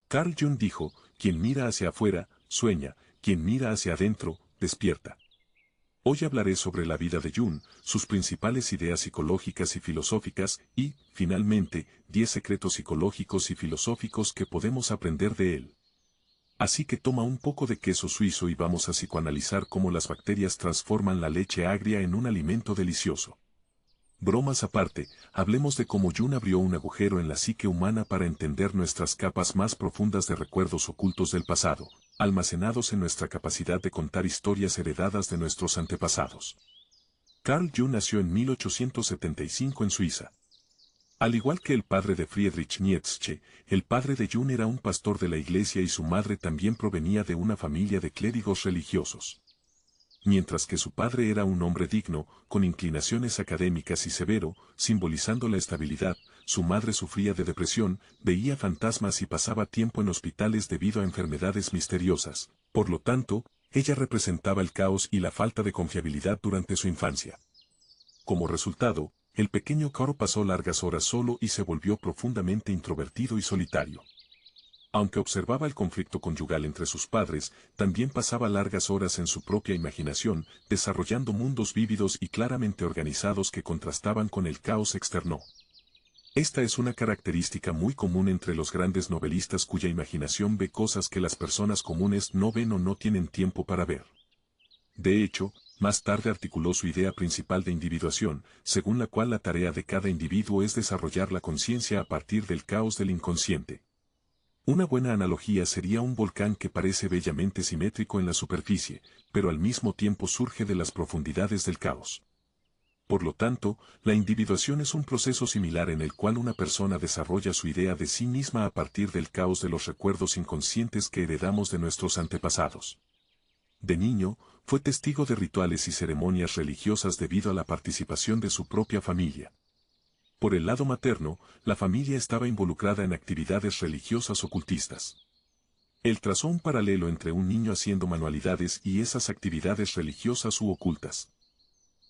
Carl Jung dijo, quien mira hacia afuera, sueña, quien mira hacia adentro, despierta. Hoy hablaré sobre la vida de Jung, sus principales ideas psicológicas y filosóficas y, finalmente, 10 secretos psicológicos y filosóficos que podemos aprender de él. Así que toma un poco de queso suizo y vamos a psicoanalizar cómo las bacterias transforman la leche agria en un alimento delicioso. Bromas aparte, hablemos de cómo Jung abrió un agujero en la psique humana para entender nuestras capas más profundas de recuerdos ocultos del pasado, almacenados en nuestra capacidad de contar historias heredadas de nuestros antepasados. Carl Jung nació en 1875 en Suiza. Al igual que el padre de Friedrich Nietzsche, el padre de Jung era un pastor de la iglesia y su madre también provenía de una familia de clérigos religiosos. Mientras que su padre era un hombre digno, con inclinaciones académicas y severo, simbolizando la estabilidad, su madre sufría de depresión, veía fantasmas y pasaba tiempo en hospitales debido a enfermedades misteriosas. Por lo tanto, ella representaba el caos y la falta de confiabilidad durante su infancia. Como resultado, el pequeño Carl pasó largas horas solo y se volvió profundamente introvertido y solitario. Aunque observaba el conflicto conyugal entre sus padres, también pasaba largas horas en su propia imaginación, desarrollando mundos vívidos y claramente organizados que contrastaban con el caos externo. Esta es una característica muy común entre los grandes novelistas cuya imaginación ve cosas que las personas comunes no ven o no tienen tiempo para ver. De hecho, más tarde articuló su idea principal de individuación, según la cual la tarea de cada individuo es desarrollar la conciencia a partir del caos del inconsciente. Una buena analogía sería un volcán que parece bellamente simétrico en la superficie, pero al mismo tiempo surge de las profundidades del caos. Por lo tanto, la individuación es un proceso similar en el cual una persona desarrolla su idea de sí misma a partir del caos de los recuerdos inconscientes que heredamos de nuestros antepasados. De niño, fue testigo de rituales y ceremonias religiosas debido a la participación de su propia familia. Por el lado materno, la familia estaba involucrada en actividades religiosas ocultistas. Él trazó un paralelo entre un niño haciendo manualidades y esas actividades religiosas u ocultas.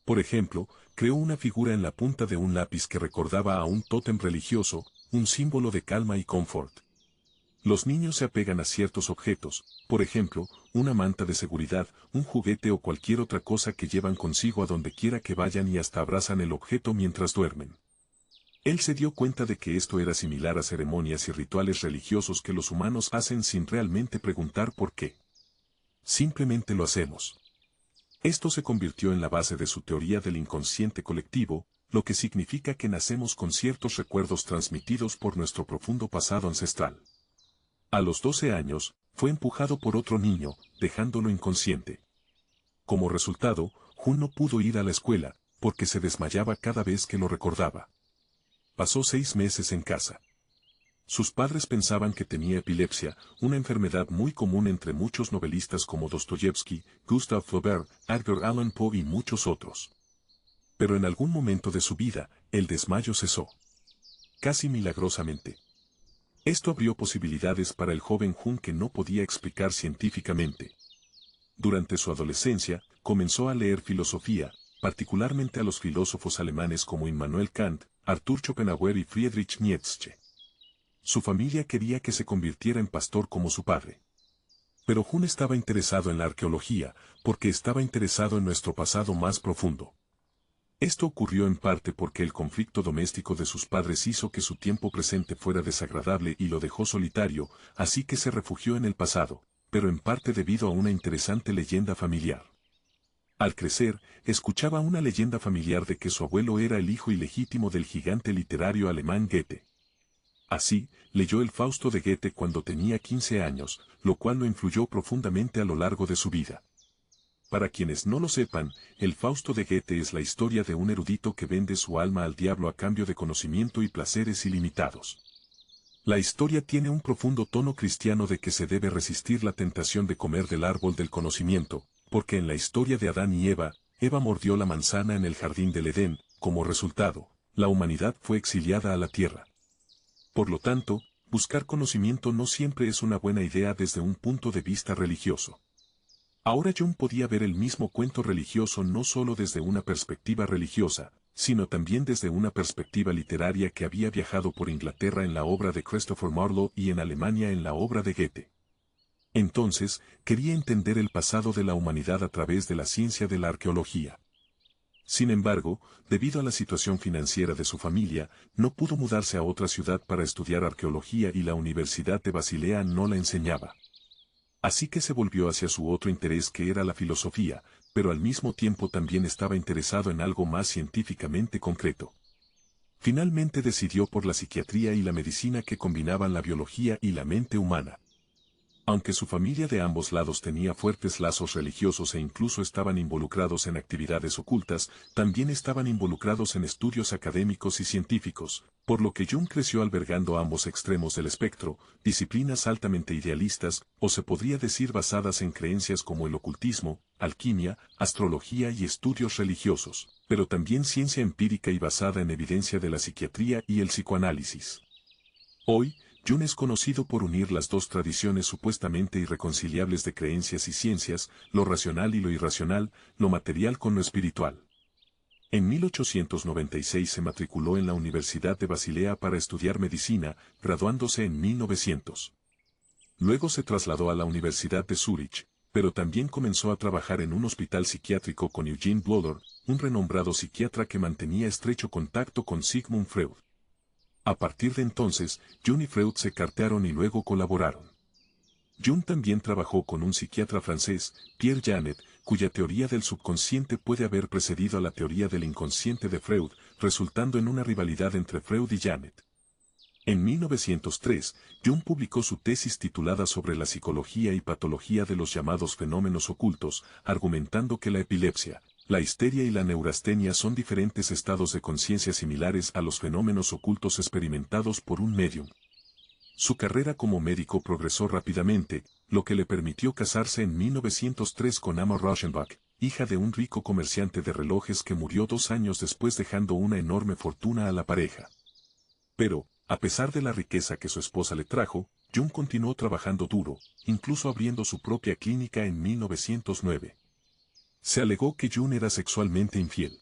Por ejemplo, creó una figura en la punta de un lápiz que recordaba a un tótem religioso, un símbolo de calma y confort. Los niños se apegan a ciertos objetos, por ejemplo, una manta de seguridad, un juguete o cualquier otra cosa que llevan consigo a donde quiera que vayan y hasta abrazan el objeto mientras duermen. Él se dio cuenta de que esto era similar a ceremonias y rituales religiosos que los humanos hacen sin realmente preguntar por qué. Simplemente lo hacemos. Esto se convirtió en la base de su teoría del inconsciente colectivo, lo que significa que nacemos con ciertos recuerdos transmitidos por nuestro profundo pasado ancestral. A los 12 años, fue empujado por otro niño, dejándolo inconsciente. Como resultado, Jung no pudo ir a la escuela, porque se desmayaba cada vez que lo recordaba. Pasó 6 meses en casa. Sus padres pensaban que tenía epilepsia, una enfermedad muy común entre muchos novelistas como Dostoyevsky, Gustave Flaubert, Edgar Allan Poe y muchos otros. Pero en algún momento de su vida, el desmayo cesó. Casi milagrosamente. Esto abrió posibilidades para el joven Jung que no podía explicar científicamente. Durante su adolescencia, comenzó a leer filosofía, particularmente a los filósofos alemanes como Immanuel Kant, Arthur Schopenhauer y Friedrich Nietzsche. Su familia quería que se convirtiera en pastor como su padre. Pero Jung estaba interesado en la arqueología, porque estaba interesado en nuestro pasado más profundo. Esto ocurrió en parte porque el conflicto doméstico de sus padres hizo que su tiempo presente fuera desagradable y lo dejó solitario, así que se refugió en el pasado, pero en parte debido a una interesante leyenda familiar. Al crecer, escuchaba una leyenda familiar de que su abuelo era el hijo ilegítimo del gigante literario alemán Goethe. Así, leyó el Fausto de Goethe cuando tenía 15 años, lo cual lo influyó profundamente a lo largo de su vida. Para quienes no lo sepan, el Fausto de Goethe es la historia de un erudito que vende su alma al diablo a cambio de conocimiento y placeres ilimitados. La historia tiene un profundo tono cristiano de que se debe resistir la tentación de comer del árbol del conocimiento, porque en la historia de Adán y Eva, Eva mordió la manzana en el jardín del Edén, como resultado, la humanidad fue exiliada a la tierra. Por lo tanto, buscar conocimiento no siempre es una buena idea desde un punto de vista religioso. Ahora Jung podía ver el mismo cuento religioso no solo desde una perspectiva religiosa, sino también desde una perspectiva literaria que había viajado por Inglaterra en la obra de Christopher Marlowe y en Alemania en la obra de Goethe. Entonces, quería entender el pasado de la humanidad a través de la ciencia de la arqueología. Sin embargo, debido a la situación financiera de su familia, no pudo mudarse a otra ciudad para estudiar arqueología y la Universidad de Basilea no la enseñaba. Así que se volvió hacia su otro interés que era la filosofía, pero al mismo tiempo también estaba interesado en algo más científicamente concreto. Finalmente decidió por la psiquiatría y la medicina que combinaban la biología y la mente humana. Aunque su familia de ambos lados tenía fuertes lazos religiosos e incluso estaban involucrados en actividades ocultas, también estaban involucrados en estudios académicos y científicos, por lo que Jung creció albergando ambos extremos del espectro, disciplinas altamente idealistas, o se podría decir basadas en creencias como el ocultismo, alquimia, astrología y estudios religiosos, pero también ciencia empírica y basada en evidencia de la psiquiatría y el psicoanálisis. Hoy, Jung es conocido por unir las dos tradiciones supuestamente irreconciliables de creencias y ciencias, lo racional y lo irracional, lo material con lo espiritual. En 1896 se matriculó en la Universidad de Basilea para estudiar medicina, graduándose en 1900. Luego se trasladó a la Universidad de Zúrich, pero también comenzó a trabajar en un hospital psiquiátrico con Eugene Blödel, un renombrado psiquiatra que mantenía estrecho contacto con Sigmund Freud. A partir de entonces, Jung y Freud se cartearon y luego colaboraron. Jung también trabajó con un psiquiatra francés, Pierre Janet, cuya teoría del subconsciente puede haber precedido a la teoría del inconsciente de Freud, resultando en una rivalidad entre Freud y Janet. En 1903, Jung publicó su tesis titulada sobre la psicología y patología de los llamados fenómenos ocultos, argumentando que la epilepsia, la histeria y la neurastenia son diferentes estados de conciencia similares a los fenómenos ocultos experimentados por un médium. Su carrera como médico progresó rápidamente, lo que le permitió casarse en 1903 con Emma Rauschenbach, hija de un rico comerciante de relojes que murió 2 años después dejando una enorme fortuna a la pareja. Pero, a pesar de la riqueza que su esposa le trajo, Jung continuó trabajando duro, incluso abriendo su propia clínica en 1909. Se alegó que Jung era sexualmente infiel.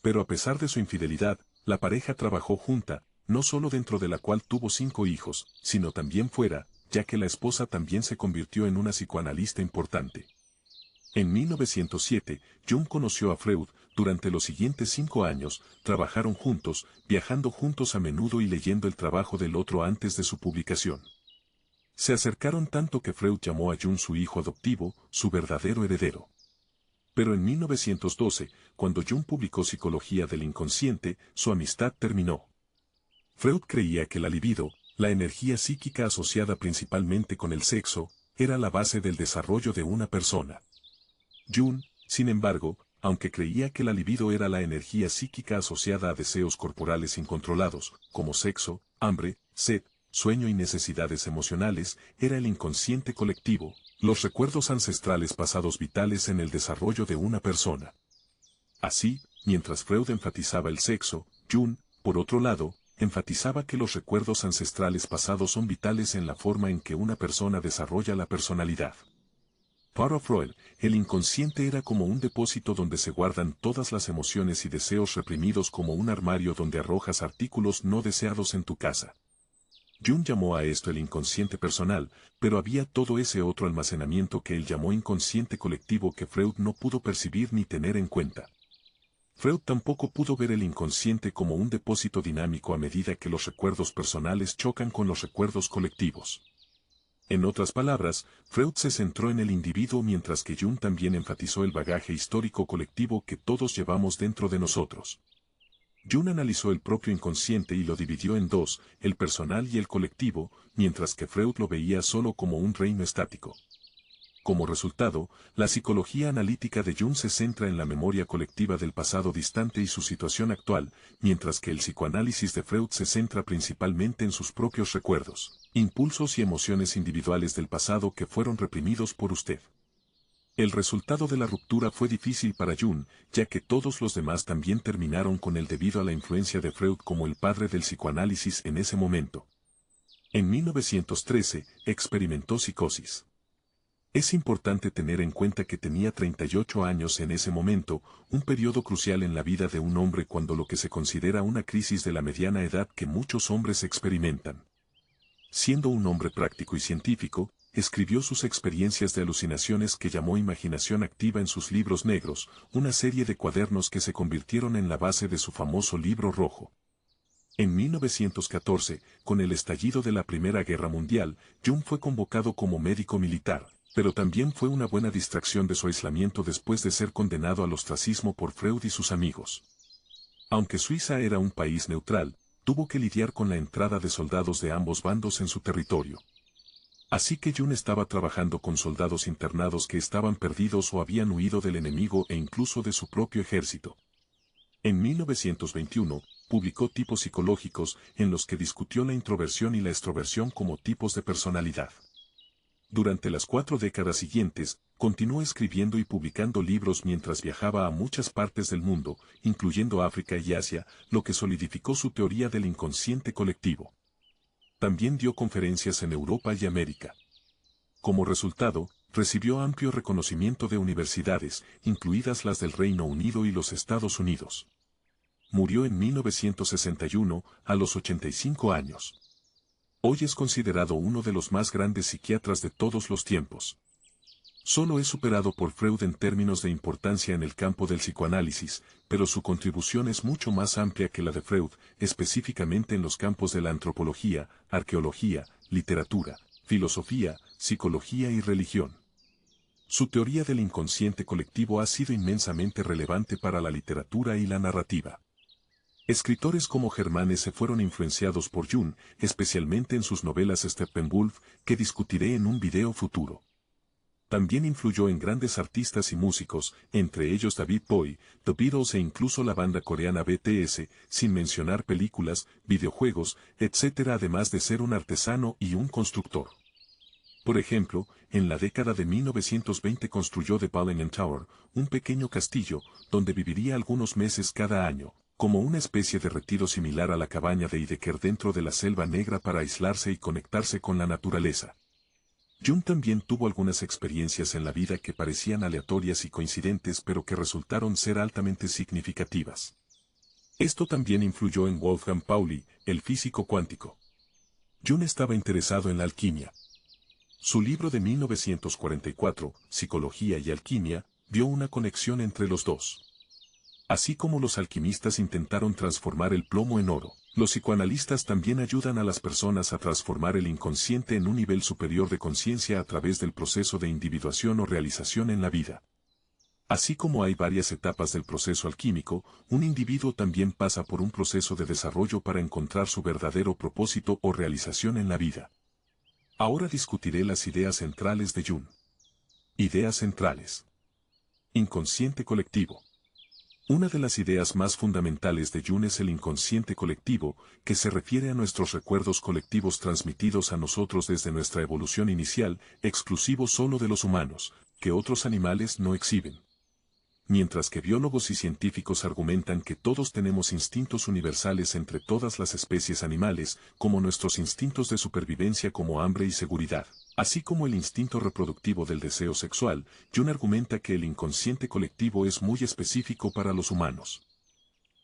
Pero a pesar de su infidelidad, la pareja trabajó junta, no solo dentro de la cual tuvo 5 hijos, sino también fuera, ya que la esposa también se convirtió en una psicoanalista importante. En 1907, Jung conoció a Freud, durante los siguientes 5 años, trabajaron juntos, viajando juntos a menudo y leyendo el trabajo del otro antes de su publicación. Se acercaron tanto que Freud llamó a Jung su hijo adoptivo, su verdadero heredero. Pero en 1912, cuando Jung publicó Psicología del Inconsciente, su amistad terminó. Freud creía que la libido, la energía psíquica asociada principalmente con el sexo, era la base del desarrollo de una persona. Jung, sin embargo, aunque creía que la libido era la energía psíquica asociada a deseos corporales incontrolados, como sexo, hambre, sed, sueño y necesidades emocionales, era el inconsciente colectivo, los recuerdos ancestrales pasados vitales en el desarrollo de una persona. Así, mientras Freud enfatizaba el sexo, Jung, por otro lado, enfatizaba que los recuerdos ancestrales pasados son vitales en la forma en que una persona desarrolla la personalidad. Para Freud, el inconsciente era como un depósito donde se guardan todas las emociones y deseos reprimidos, como un armario donde arrojas artículos no deseados en tu casa. Jung llamó a esto el inconsciente personal, pero había todo ese otro almacenamiento que él llamó inconsciente colectivo que Freud no pudo percibir ni tener en cuenta. Freud tampoco pudo ver el inconsciente como un depósito dinámico a medida que los recuerdos personales chocan con los recuerdos colectivos. En otras palabras, Freud se centró en el individuo mientras que Jung también enfatizó el bagaje histórico colectivo que todos llevamos dentro de nosotros. Jung analizó el propio inconsciente y lo dividió en dos, el personal y el colectivo, mientras que Freud lo veía solo como un reino estático. Como resultado, la psicología analítica de Jung se centra en la memoria colectiva del pasado distante y su situación actual, mientras que el psicoanálisis de Freud se centra principalmente en sus propios recuerdos, impulsos y emociones individuales del pasado que fueron reprimidos por usted. El resultado de la ruptura fue difícil para Jung, ya que todos los demás también terminaron con él debido a la influencia de Freud como el padre del psicoanálisis en ese momento. En 1913, experimentó psicosis. Es importante tener en cuenta que tenía 38 años en ese momento, un periodo crucial en la vida de un hombre cuando lo que se considera una crisis de la mediana edad que muchos hombres experimentan. Siendo un hombre práctico y científico, escribió sus experiencias de alucinaciones que llamó Imaginación Activa en sus libros negros, una serie de cuadernos que se convirtieron en la base de su famoso Libro Rojo. En 1914, con el estallido de la Primera Guerra Mundial, Jung fue convocado como médico militar, pero también fue una buena distracción de su aislamiento después de ser condenado al ostracismo por Freud y sus amigos. Aunque Suiza era un país neutral, tuvo que lidiar con la entrada de soldados de ambos bandos en su territorio. Así que Jung estaba trabajando con soldados internados que estaban perdidos o habían huido del enemigo e incluso de su propio ejército. En 1921, publicó Tipos psicológicos, en los que discutió la introversión y la extroversión como tipos de personalidad. Durante las 4 décadas siguientes, continuó escribiendo y publicando libros mientras viajaba a muchas partes del mundo, incluyendo África y Asia, lo que solidificó su teoría del inconsciente colectivo. También dio conferencias en Europa y América. Como resultado, recibió amplio reconocimiento de universidades, incluidas las del Reino Unido y los Estados Unidos. Murió en 1961, a los 85 años. Hoy es considerado uno de los más grandes psiquiatras de todos los tiempos. Solo es superado por Freud en términos de importancia en el campo del psicoanálisis, pero su contribución es mucho más amplia que la de Freud, específicamente en los campos de la antropología, arqueología, literatura, filosofía, psicología y religión. Su teoría del inconsciente colectivo ha sido inmensamente relevante para la literatura y la narrativa. Escritores como Hermann Hesse fueron influenciados por Jung, especialmente en sus novelas Steppenwolf, que discutiré en un video futuro. También influyó en grandes artistas y músicos, entre ellos David Bowie, The Beatles e incluso la banda coreana BTS, sin mencionar películas, videojuegos, etc. además de ser un artesano y un constructor. Por ejemplo, en la década de 1920 construyó The Ballengen Tower, un pequeño castillo, donde viviría algunos meses cada año, como una especie de retiro similar a la cabaña de Ideker dentro de la Selva Negra para aislarse y conectarse con la naturaleza. Jung también tuvo algunas experiencias en la vida que parecían aleatorias y coincidentes pero que resultaron ser altamente significativas. Esto también influyó en Wolfgang Pauli, el físico cuántico. Jung estaba interesado en la alquimia. Su libro de 1944, Psicología y Alquimia, vio una conexión entre los dos. Así como los alquimistas intentaron transformar el plomo en oro, los psicoanalistas también ayudan a las personas a transformar el inconsciente en un nivel superior de conciencia a través del proceso de individuación o realización en la vida. Así como hay varias etapas del proceso alquímico, un individuo también pasa por un proceso de desarrollo para encontrar su verdadero propósito o realización en la vida. Ahora discutiré las ideas centrales de Jung. Ideas centrales. Inconsciente colectivo. Una de las ideas más fundamentales de Jung es el inconsciente colectivo, que se refiere a nuestros recuerdos colectivos transmitidos a nosotros desde nuestra evolución inicial, exclusivos solo de los humanos, que otros animales no exhiben. Mientras que biólogos y científicos argumentan que todos tenemos instintos universales entre todas las especies animales, como nuestros instintos de supervivencia como hambre y seguridad, así como el instinto reproductivo del deseo sexual, Jung argumenta que el inconsciente colectivo es muy específico para los humanos.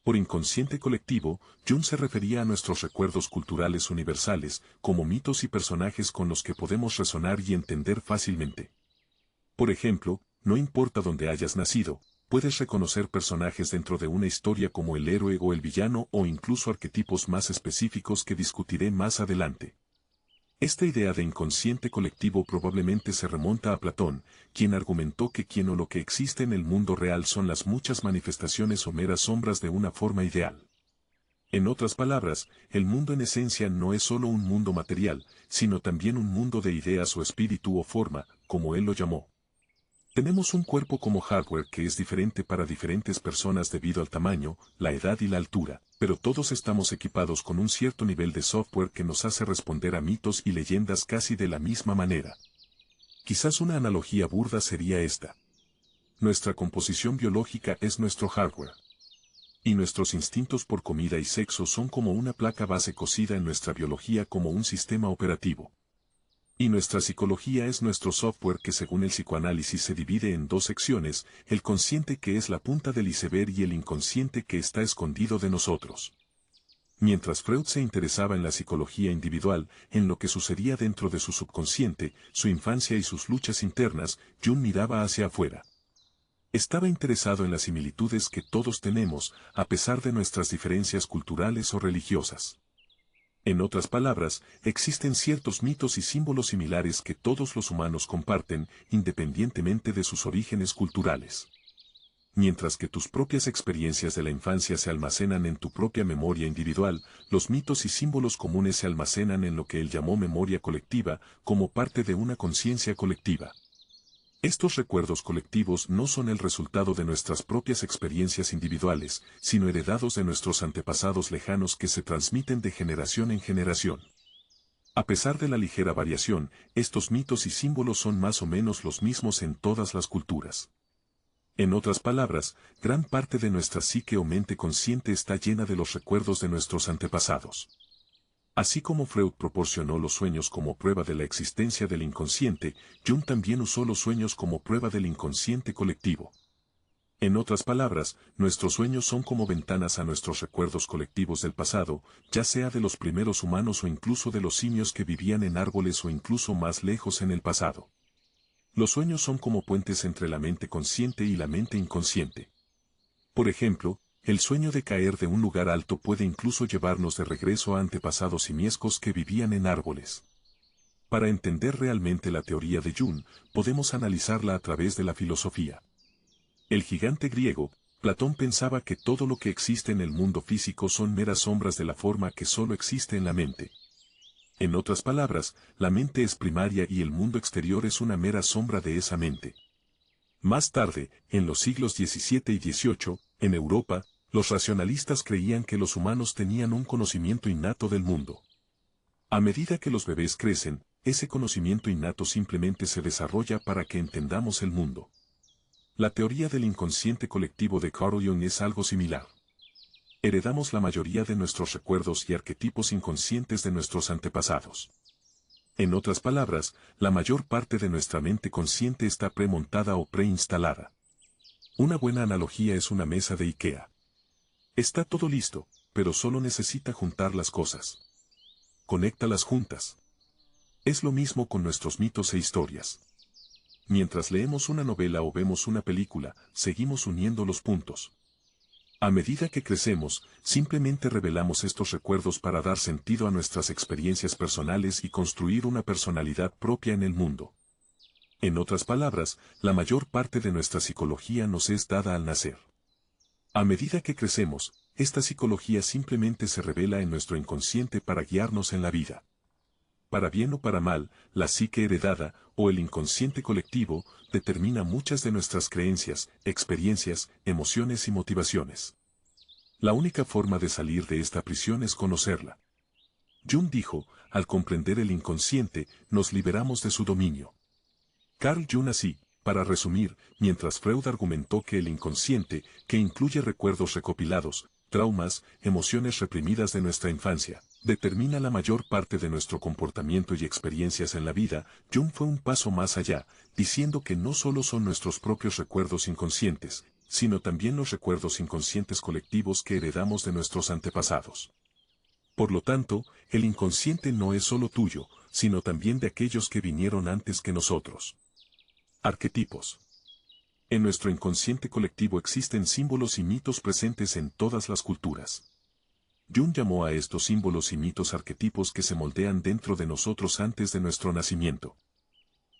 Por inconsciente colectivo, Jung se refería a nuestros recuerdos culturales universales, como mitos y personajes con los que podemos resonar y entender fácilmente. Por ejemplo, no importa dónde hayas nacido, puedes reconocer personajes dentro de una historia como el héroe o el villano o incluso arquetipos más específicos que discutiré más adelante. Esta idea de inconsciente colectivo probablemente se remonta a Platón, quien argumentó que quien o lo que existe en el mundo real son las muchas manifestaciones o meras sombras de una forma ideal. En otras palabras, el mundo en esencia no es solo un mundo material, sino también un mundo de ideas o espíritu o forma, como él lo llamó. Tenemos un cuerpo como hardware que es diferente para diferentes personas debido al tamaño, la edad y la altura, pero todos estamos equipados con un cierto nivel de software que nos hace responder a mitos y leyendas casi de la misma manera. Quizás una analogía burda sería esta. Nuestra composición biológica es nuestro hardware. Y nuestros instintos por comida y sexo son como una placa base cosida en nuestra biología como un sistema operativo. Y nuestra psicología es nuestro software que según el psicoanálisis se divide en dos secciones, el consciente que es la punta del iceberg y el inconsciente que está escondido de nosotros. Mientras Freud se interesaba en la psicología individual, en lo que sucedía dentro de su subconsciente, su infancia y sus luchas internas, Jung miraba hacia afuera. Estaba interesado en las similitudes que todos tenemos, a pesar de nuestras diferencias culturales o religiosas. En otras palabras, existen ciertos mitos y símbolos similares que todos los humanos comparten, independientemente de sus orígenes culturales. Mientras que tus propias experiencias de la infancia se almacenan en tu propia memoria individual, los mitos y símbolos comunes se almacenan en lo que él llamó memoria colectiva, como parte de una conciencia colectiva. Estos recuerdos colectivos no son el resultado de nuestras propias experiencias individuales, sino heredados de nuestros antepasados lejanos que se transmiten de generación en generación. A pesar de la ligera variación, estos mitos y símbolos son más o menos los mismos en todas las culturas. En otras palabras, gran parte de nuestra psique o mente consciente está llena de los recuerdos de nuestros antepasados. Así como Freud proporcionó los sueños como prueba de la existencia del inconsciente, Jung también usó los sueños como prueba del inconsciente colectivo. En otras palabras, nuestros sueños son como ventanas a nuestros recuerdos colectivos del pasado, ya sea de los primeros humanos o incluso de los simios que vivían en árboles o incluso más lejos en el pasado. Los sueños son como puentes entre la mente consciente y la mente inconsciente. Por ejemplo, el sueño de caer de un lugar alto puede incluso llevarnos de regreso a antepasados simiescos que vivían en árboles. Para entender realmente la teoría de Jung, podemos analizarla a través de la filosofía. El gigante griego, Platón pensaba que todo lo que existe en el mundo físico son meras sombras de la forma que solo existe en la mente. En otras palabras, la mente es primaria y el mundo exterior es una mera sombra de esa mente. Más tarde, en los siglos XVII y XVIII, en Europa, los racionalistas creían que los humanos tenían un conocimiento innato del mundo. A medida que los bebés crecen, ese conocimiento innato simplemente se desarrolla para que entendamos el mundo. La teoría del inconsciente colectivo de Carl Jung es algo similar. Heredamos la mayoría de nuestros recuerdos y arquetipos inconscientes de nuestros antepasados. En otras palabras, la mayor parte de nuestra mente consciente está premontada o preinstalada. Una buena analogía es una mesa de IKEA. Está todo listo, pero solo necesita juntar las cosas. Conéctalas juntas. Es lo mismo con nuestros mitos e historias. Mientras leemos una novela o vemos una película, seguimos uniendo los puntos. A medida que crecemos, simplemente revelamos estos recuerdos para dar sentido a nuestras experiencias personales y construir una personalidad propia en el mundo. En otras palabras, la mayor parte de nuestra psicología nos es dada al nacer. A medida que crecemos, esta psicología simplemente se revela en nuestro inconsciente para guiarnos en la vida. Para bien o para mal, la psique heredada, o el inconsciente colectivo, determina muchas de nuestras creencias, experiencias, emociones y motivaciones. La única forma de salir de esta prisión es conocerla. Jung dijo, al comprender el inconsciente, nos liberamos de su dominio. Carl Jung así, para resumir, mientras Freud argumentó que el inconsciente, que incluye recuerdos recopilados, traumas, emociones reprimidas de nuestra infancia, determina la mayor parte de nuestro comportamiento y experiencias en la vida, Jung fue un paso más allá, diciendo que no solo son nuestros propios recuerdos inconscientes, sino también los recuerdos inconscientes colectivos que heredamos de nuestros antepasados. Por lo tanto, el inconsciente no es solo tuyo, sino también de aquellos que vinieron antes que nosotros. Arquetipos. En nuestro inconsciente colectivo existen símbolos y mitos presentes en todas las culturas. Jung llamó a estos símbolos y mitos arquetipos que se moldean dentro de nosotros antes de nuestro nacimiento.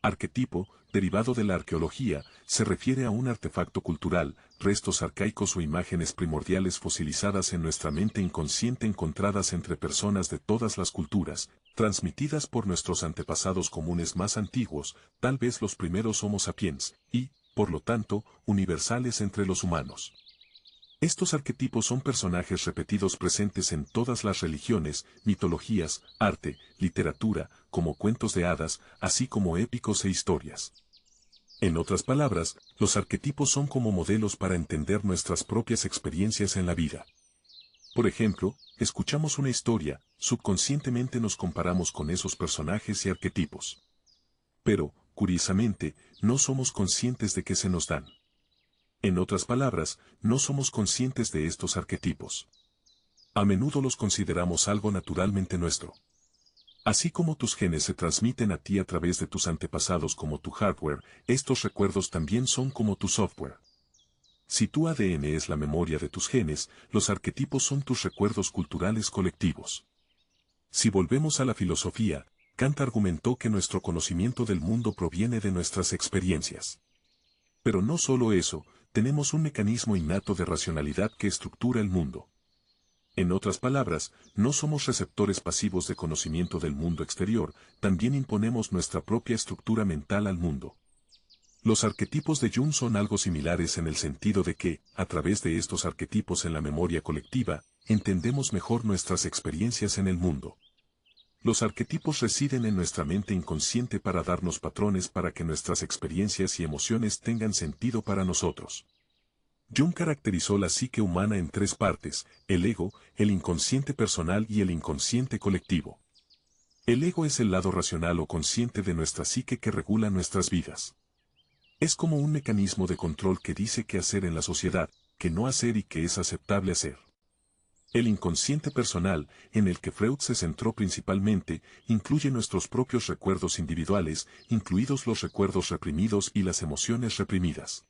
Arquetipo, derivado de la arqueología, se refiere a un artefacto cultural, restos arcaicos o imágenes primordiales fosilizadas en nuestra mente inconsciente encontradas entre personas de todas las culturas, transmitidas por nuestros antepasados comunes más antiguos, tal vez los primeros Homo sapiens, y, por lo tanto, universales entre los humanos. Estos arquetipos son personajes repetidos presentes en todas las religiones, mitologías, arte, literatura, como cuentos de hadas, así como épicos e historias. En otras palabras, los arquetipos son como modelos para entender nuestras propias experiencias en la vida. Por ejemplo, escuchamos una historia, subconscientemente nos comparamos con esos personajes y arquetipos. Pero, curiosamente, no somos conscientes de que se nos dan. En otras palabras, no somos conscientes de estos arquetipos. A menudo los consideramos algo naturalmente nuestro. Así como tus genes se transmiten a ti a través de tus antepasados como tu hardware, estos recuerdos también son como tu software. Si tu ADN es la memoria de tus genes, los arquetipos son tus recuerdos culturales colectivos. Si volvemos a la filosofía, Kant argumentó que nuestro conocimiento del mundo proviene de nuestras experiencias. Pero no solo eso, tenemos un mecanismo innato de racionalidad que estructura el mundo. En otras palabras, no somos receptores pasivos de conocimiento del mundo exterior, también imponemos nuestra propia estructura mental al mundo. Los arquetipos de Jung son algo similares en el sentido de que, a través de estos arquetipos en la memoria colectiva, entendemos mejor nuestras experiencias en el mundo. Los arquetipos residen en nuestra mente inconsciente para darnos patrones para que nuestras experiencias y emociones tengan sentido para nosotros. Jung caracterizó la psique humana en tres partes: el ego, el inconsciente personal y el inconsciente colectivo. El ego es el lado racional o consciente de nuestra psique que regula nuestras vidas. Es como un mecanismo de control que dice qué hacer en la sociedad, qué no hacer y qué es aceptable hacer. El inconsciente personal, en el que Freud se centró principalmente, incluye nuestros propios recuerdos individuales, incluidos los recuerdos reprimidos y las emociones reprimidas.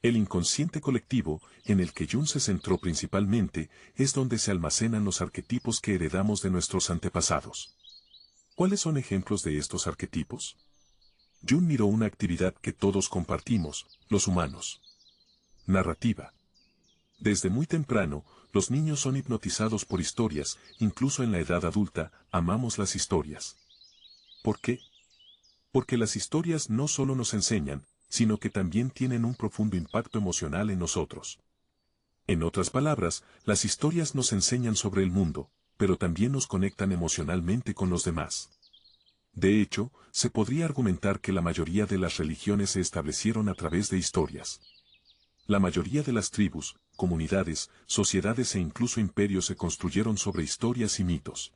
El inconsciente colectivo, en el que Jung se centró principalmente, es donde se almacenan los arquetipos que heredamos de nuestros antepasados. ¿Cuáles son ejemplos de estos arquetipos? Jung miró una actividad que todos compartimos, los humanos. Narrativa. Desde muy temprano, los niños son hipnotizados por historias, incluso en la edad adulta, amamos las historias. ¿Por qué? Porque las historias no solo nos enseñan, sino que también tienen un profundo impacto emocional en nosotros. En otras palabras, las historias nos enseñan sobre el mundo, pero también nos conectan emocionalmente con los demás. De hecho, se podría argumentar que la mayoría de las religiones se establecieron a través de historias. La mayoría de las tribus, comunidades, sociedades e incluso imperios se construyeron sobre historias y mitos.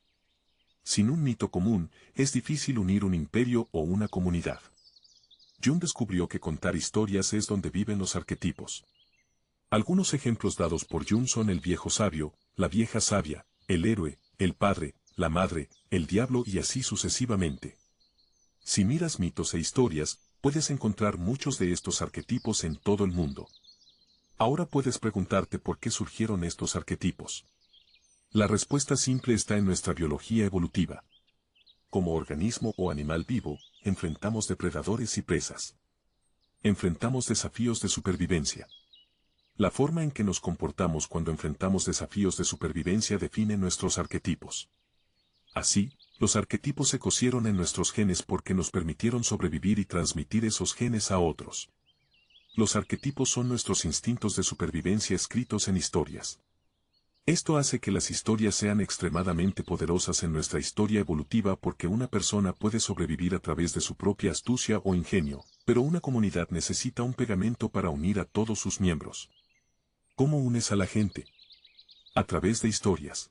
Sin un mito común, es difícil unir un imperio o una comunidad. Jung descubrió que contar historias es donde viven los arquetipos. Algunos ejemplos dados por Jung son el viejo sabio, la vieja sabia, el héroe, el padre, la madre, el diablo y así sucesivamente. Si miras mitos e historias, puedes encontrar muchos de estos arquetipos en todo el mundo. Ahora puedes preguntarte por qué surgieron estos arquetipos. La respuesta simple está en nuestra biología evolutiva. Como organismo o animal vivo, enfrentamos depredadores y presas. Enfrentamos desafíos de supervivencia. La forma en que nos comportamos cuando enfrentamos desafíos de supervivencia define nuestros arquetipos. Así, los arquetipos se cosieron en nuestros genes porque nos permitieron sobrevivir y transmitir esos genes a otros. Los arquetipos son nuestros instintos de supervivencia escritos en historias. Esto hace que las historias sean extremadamente poderosas en nuestra historia evolutiva porque una persona puede sobrevivir a través de su propia astucia o ingenio, pero una comunidad necesita un pegamento para unir a todos sus miembros. ¿Cómo unes a la gente? A través de historias.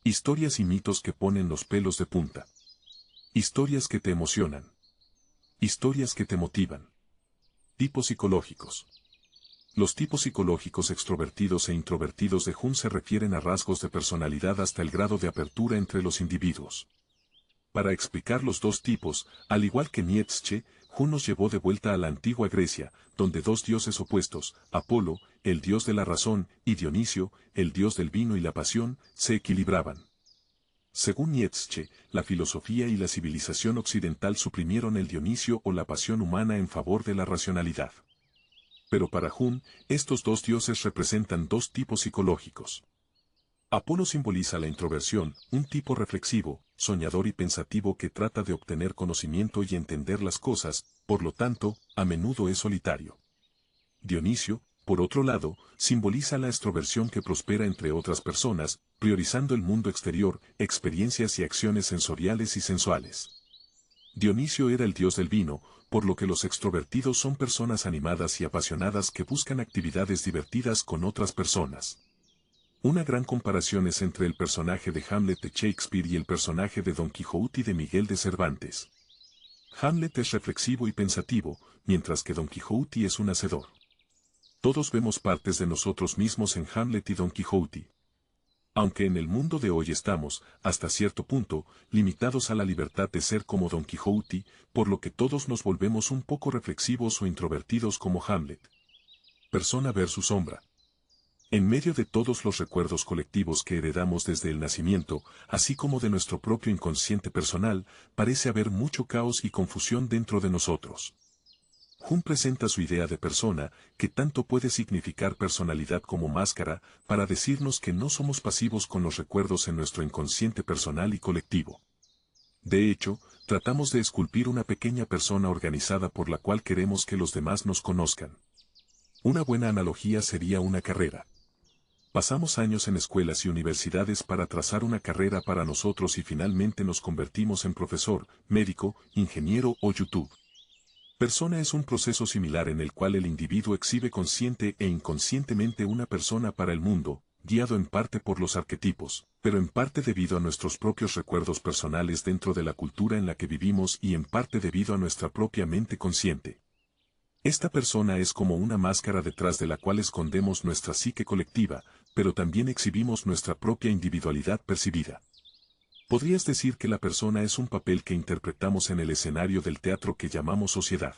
Historias y mitos que ponen los pelos de punta. Historias que te emocionan. Historias que te motivan. Tipos psicológicos. Los tipos psicológicos extrovertidos e introvertidos de Jung se refieren a rasgos de personalidad hasta el grado de apertura entre los individuos. Para explicar los dos tipos, al igual que Nietzsche, Jung nos llevó de vuelta a la antigua Grecia, donde dos dioses opuestos, Apolo, el dios de la razón, y Dionisio, el dios del vino y la pasión, se equilibraban. Según Nietzsche, la filosofía y la civilización occidental suprimieron el Dionisio o la pasión humana en favor de la racionalidad. Pero para Jung, estos dos dioses representan dos tipos psicológicos. Apolo simboliza la introversión, un tipo reflexivo, soñador y pensativo que trata de obtener conocimiento y entender las cosas, por lo tanto, a menudo es solitario. Dionisio, por otro lado, simboliza la extroversión que prospera entre otras personas, priorizando el mundo exterior, experiencias y acciones sensoriales y sensuales. Dionisio era el dios del vino, por lo que los extrovertidos son personas animadas y apasionadas que buscan actividades divertidas con otras personas. Una gran comparación es entre el personaje de Hamlet de Shakespeare y el personaje de Don Quijote de Miguel de Cervantes. Hamlet es reflexivo y pensativo, mientras que Don Quijote es un hacedor. Todos vemos partes de nosotros mismos en Hamlet y Don Quijote. Aunque en el mundo de hoy estamos, hasta cierto punto, limitados a la libertad de ser como Don Quijote, por lo que todos nos volvemos un poco reflexivos o introvertidos como Hamlet. Persona versus sombra. En medio de todos los recuerdos colectivos que heredamos desde el nacimiento, así como de nuestro propio inconsciente personal, parece haber mucho caos y confusión dentro de nosotros. Jung presenta su idea de persona, que tanto puede significar personalidad como máscara, para decirnos que no somos pasivos con los recuerdos en nuestro inconsciente personal y colectivo. De hecho, tratamos de esculpir una pequeña persona organizada por la cual queremos que los demás nos conozcan. Una buena analogía sería una carrera. Pasamos años en escuelas y universidades para trazar una carrera para nosotros y finalmente nos convertimos en profesor, médico, ingeniero o YouTube. Persona es un proceso similar en el cual el individuo exhibe consciente e inconscientemente una persona para el mundo, guiado en parte por los arquetipos, pero en parte debido a nuestros propios recuerdos personales dentro de la cultura en la que vivimos y en parte debido a nuestra propia mente consciente. Esta persona es como una máscara detrás de la cual escondemos nuestra psique colectiva, pero también exhibimos nuestra propia individualidad percibida. Podrías decir que la persona es un papel que interpretamos en el escenario del teatro que llamamos sociedad.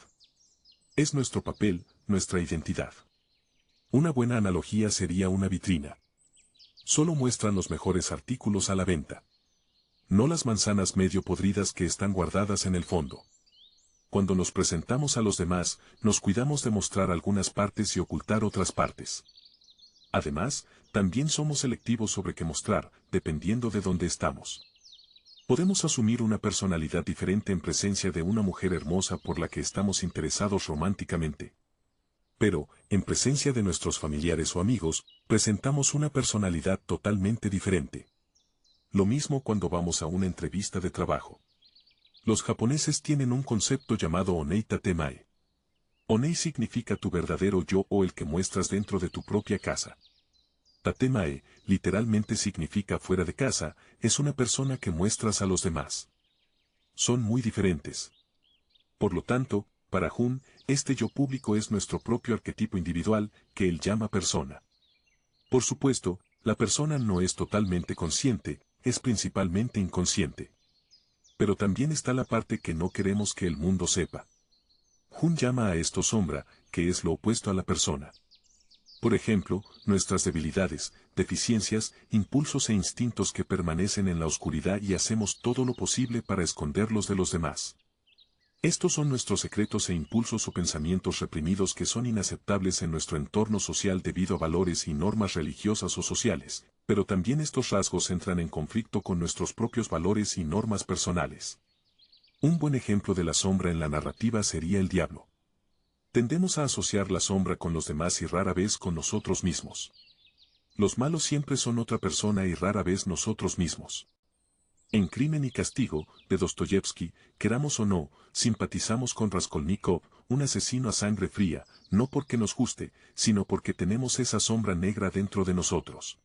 Es nuestro papel, nuestra identidad. Una buena analogía sería una vitrina. Solo muestran los mejores artículos a la venta. No las manzanas medio podridas que están guardadas en el fondo. Cuando nos presentamos a los demás, nos cuidamos de mostrar algunas partes y ocultar otras partes. Además, también somos selectivos sobre qué mostrar, dependiendo de dónde estamos. Podemos asumir una personalidad diferente en presencia de una mujer hermosa por la que estamos interesados románticamente. Pero, en presencia de nuestros familiares o amigos, presentamos una personalidad totalmente diferente. Lo mismo cuando vamos a una entrevista de trabajo. Los japoneses tienen un concepto llamado Onei Tatemae. Onei significa tu verdadero yo o el que muestras dentro de tu propia casa. Tatemae, literalmente significa fuera de casa, es una persona que muestras a los demás. Son muy diferentes. Por lo tanto, para Jung, este yo público es nuestro propio arquetipo individual, que él llama persona. Por supuesto, la persona no es totalmente consciente, es principalmente inconsciente. Pero también está la parte que no queremos que el mundo sepa. Jung llama a esto sombra, que es lo opuesto a la persona. Por ejemplo, nuestras debilidades, deficiencias, impulsos e instintos que permanecen en la oscuridad y hacemos todo lo posible para esconderlos de los demás. Estos son nuestros secretos e impulsos o pensamientos reprimidos que son inaceptables en nuestro entorno social debido a valores y normas religiosas o sociales, pero también estos rasgos entran en conflicto con nuestros propios valores y normas personales. Un buen ejemplo de la sombra en la narrativa sería el diablo. Tendemos a asociar la sombra con los demás y rara vez con nosotros mismos. Los malos siempre son otra persona y rara vez nosotros mismos. En Crimen y Castigo, de Dostoyevsky, queramos o no, simpatizamos con Raskolnikov, un asesino a sangre fría, no porque nos guste, sino porque tenemos esa sombra negra dentro de nosotros.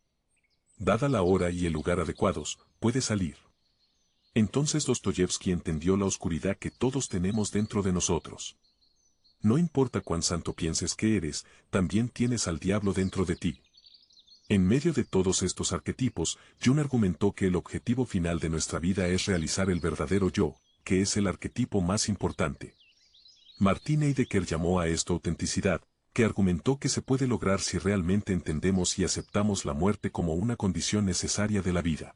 Dada la hora y el lugar adecuados, puede salir. Entonces Dostoyevsky entendió la oscuridad que todos tenemos dentro de nosotros. No importa cuán santo pienses que eres, también tienes al diablo dentro de ti. En medio de todos estos arquetipos, Jung argumentó que el objetivo final de nuestra vida es realizar el verdadero yo, que es el arquetipo más importante. Martin Heidegger llamó a esto autenticidad, que argumentó que se puede lograr si realmente entendemos y aceptamos la muerte como una condición necesaria de la vida.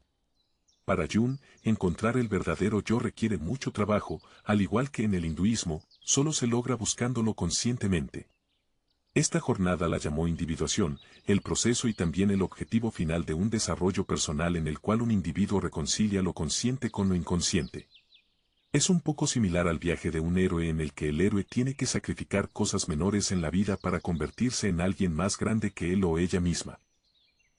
Para Jung, encontrar el verdadero yo requiere mucho trabajo, al igual que en el hinduismo, solo se logra buscándolo conscientemente. Esta jornada la llamó individuación, el proceso y también el objetivo final de un desarrollo personal en el cual un individuo reconcilia lo consciente con lo inconsciente. Es un poco similar al viaje de un héroe en el que el héroe tiene que sacrificar cosas menores en la vida para convertirse en alguien más grande que él o ella misma.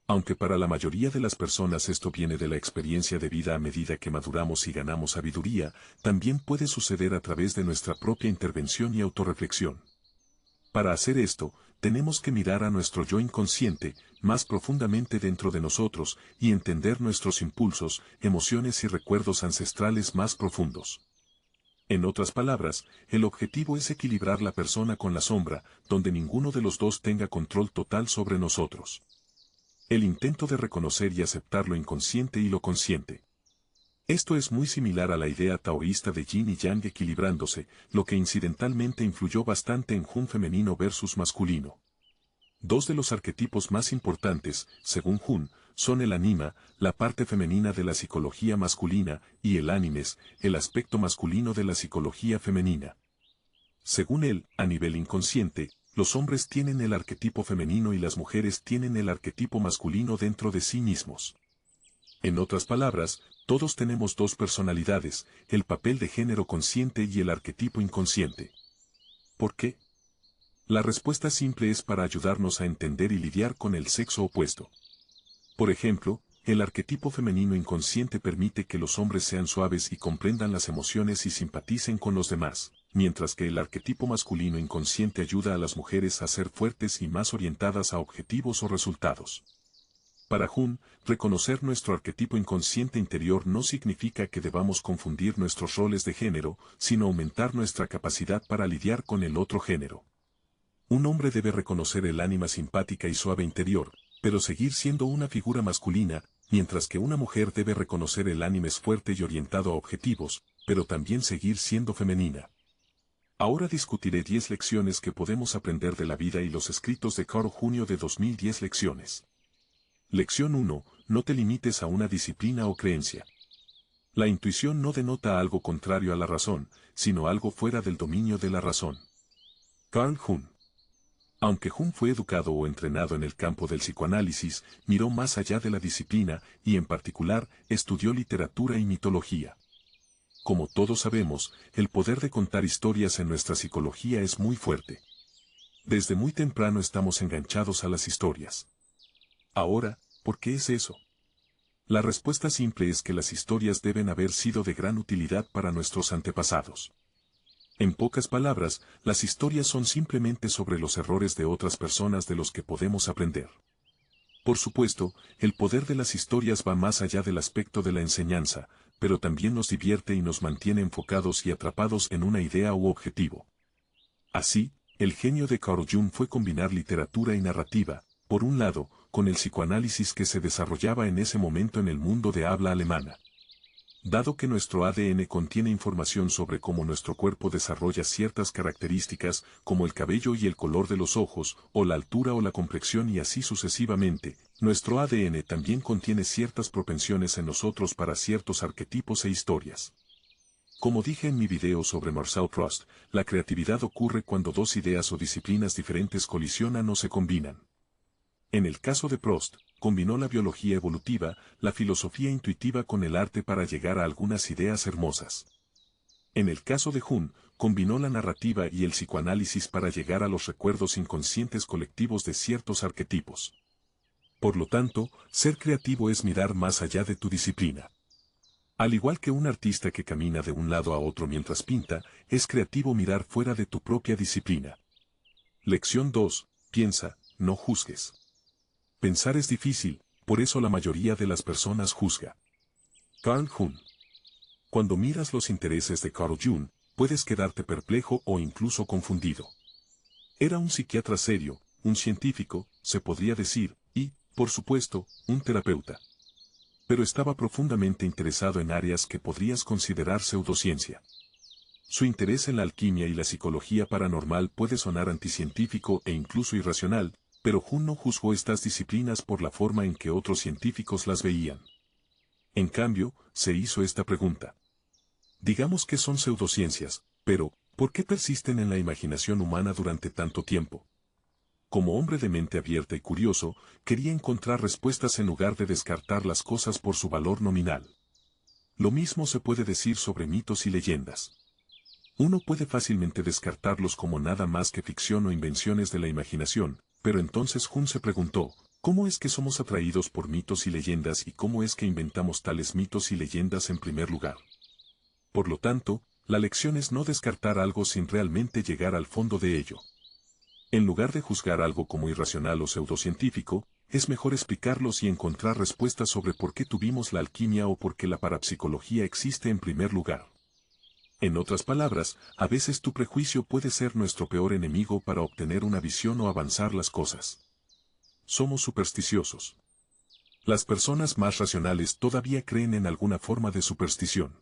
Aunque para la mayoría de las personas esto viene de la experiencia de vida a medida que maduramos y ganamos sabiduría, también puede suceder a través de nuestra propia intervención y autorreflexión. Para hacer esto, tenemos que mirar a nuestro yo inconsciente, más profundamente dentro de nosotros, y entender nuestros impulsos, emociones y recuerdos ancestrales más profundos. En otras palabras, el objetivo es equilibrar la persona con la sombra, donde ninguno de los dos tenga control total sobre nosotros. El intento de reconocer y aceptar lo inconsciente y lo consciente. Esto es muy similar a la idea taoísta de yin y yang equilibrándose, lo que incidentalmente influyó bastante en Jung femenino versus masculino. Dos de los arquetipos más importantes, según Jung, son el anima, la parte femenina de la psicología masculina, y el animes, el aspecto masculino de la psicología femenina. Según él, a nivel inconsciente, los hombres tienen el arquetipo femenino y las mujeres tienen el arquetipo masculino dentro de sí mismos. En otras palabras, todos tenemos dos personalidades, el papel de género consciente y el arquetipo inconsciente. ¿Por qué? La respuesta simple es para ayudarnos a entender y lidiar con el sexo opuesto. Por ejemplo, el arquetipo femenino inconsciente permite que los hombres sean suaves y comprendan las emociones y simpaticen con los demás, mientras que el arquetipo masculino inconsciente ayuda a las mujeres a ser fuertes y más orientadas a objetivos o resultados. Para Jung, reconocer nuestro arquetipo inconsciente interior no significa que debamos confundir nuestros roles de género, sino aumentar nuestra capacidad para lidiar con el otro género. Un hombre debe reconocer el ánima simpática y suave interior, pero seguir siendo una figura masculina, mientras que una mujer debe reconocer el ánima fuerte y orientado a objetivos, pero también seguir siendo femenina. Ahora discutiré 10 lecciones que podemos aprender de la vida y los escritos de Carl Junio de 2010 lecciones. Lección 1. No te limites a una disciplina o creencia. La intuición no denota algo contrario a la razón, sino algo fuera del dominio de la razón. Carl Jung. Aunque Jung fue educado o entrenado en el campo del psicoanálisis, miró más allá de la disciplina y en particular estudió literatura y mitología. Como todos sabemos, el poder de contar historias en nuestra psicología es muy fuerte. Desde muy temprano estamos enganchados a las historias. Ahora, ¿por qué es eso? La respuesta simple es que las historias deben haber sido de gran utilidad para nuestros antepasados. En pocas palabras, las historias son simplemente sobre los errores de otras personas de los que podemos aprender. Por supuesto, el poder de las historias va más allá del aspecto de la enseñanza, pero también nos divierte y nos mantiene enfocados y atrapados en una idea u objetivo. Así, el genio de Carl Jung fue combinar literatura y narrativa, por un lado, con el psicoanálisis que se desarrollaba en ese momento en el mundo de habla alemana. Dado que nuestro ADN contiene información sobre cómo nuestro cuerpo desarrolla ciertas características, como el cabello y el color de los ojos, o la altura o la complexión y así sucesivamente, nuestro ADN también contiene ciertas propensiones en nosotros para ciertos arquetipos e historias. Como dije en mi video sobre Marcel Proust, la creatividad ocurre cuando dos ideas o disciplinas diferentes colisionan o se combinan. En el caso de Proust, combinó la biología evolutiva, la filosofía intuitiva con el arte para llegar a algunas ideas hermosas. En el caso de Jung, combinó la narrativa y el psicoanálisis para llegar a los recuerdos inconscientes colectivos de ciertos arquetipos. Por lo tanto, ser creativo es mirar más allá de tu disciplina. Al igual que un artista que camina de un lado a otro mientras pinta, es creativo mirar fuera de tu propia disciplina. Lección 2. Piensa, no juzgues. Pensar es difícil, por eso la mayoría de las personas juzga. Carl Jung. Cuando miras los intereses de Carl Jung, puedes quedarte perplejo o incluso confundido. Era un psiquiatra serio, un científico, se podría decir, y, por supuesto, un terapeuta. Pero estaba profundamente interesado en áreas que podrías considerar pseudociencia. Su interés en la alquimia y la psicología paranormal puede sonar anticientífico e incluso irracional, pero Jung no juzgó estas disciplinas por la forma en que otros científicos las veían. En cambio, se hizo esta pregunta. Digamos que son pseudociencias, pero, ¿por qué persisten en la imaginación humana durante tanto tiempo? Como hombre de mente abierta y curioso, quería encontrar respuestas en lugar de descartar las cosas por su valor nominal. Lo mismo se puede decir sobre mitos y leyendas. Uno puede fácilmente descartarlos como nada más que ficción o invenciones de la imaginación, pero entonces Jung se preguntó, ¿cómo es que somos atraídos por mitos y leyendas y cómo es que inventamos tales mitos y leyendas en primer lugar? Por lo tanto, la lección es no descartar algo sin realmente llegar al fondo de ello. En lugar de juzgar algo como irracional o pseudocientífico, es mejor explicarlos y encontrar respuestas sobre por qué tuvimos la alquimia o por qué la parapsicología existe en primer lugar. En otras palabras, a veces tu prejuicio puede ser nuestro peor enemigo para obtener una visión o avanzar las cosas. Somos supersticiosos. Las personas más racionales todavía creen en alguna forma de superstición.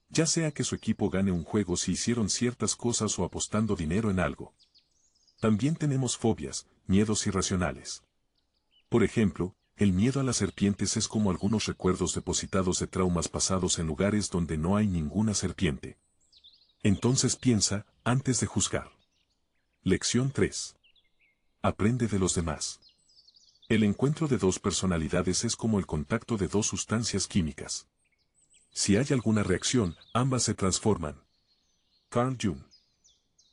Ya sea que su equipo gane un juego si hicieron ciertas cosas o apostando dinero en algo. También tenemos fobias, miedos irracionales. Por ejemplo, el miedo a las serpientes es como algunos recuerdos depositados de traumas pasados en lugares donde no hay ninguna serpiente. Entonces piensa, antes de juzgar. Lección 3. Aprende de los demás. El encuentro de dos personalidades es como el contacto de dos sustancias químicas. Si hay alguna reacción, ambas se transforman. Carl Jung.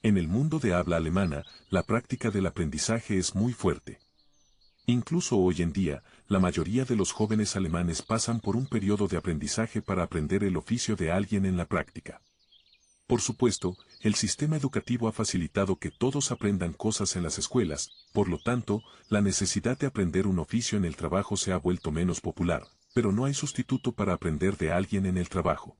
En el mundo de habla alemana, la práctica del aprendizaje es muy fuerte. Incluso hoy en día, la mayoría de los jóvenes alemanes pasan por un periodo de aprendizaje para aprender el oficio de alguien en la práctica. Por supuesto, el sistema educativo ha facilitado que todos aprendan cosas en las escuelas, por lo tanto, la necesidad de aprender un oficio en el trabajo se ha vuelto menos popular, pero no hay sustituto para aprender de alguien en el trabajo.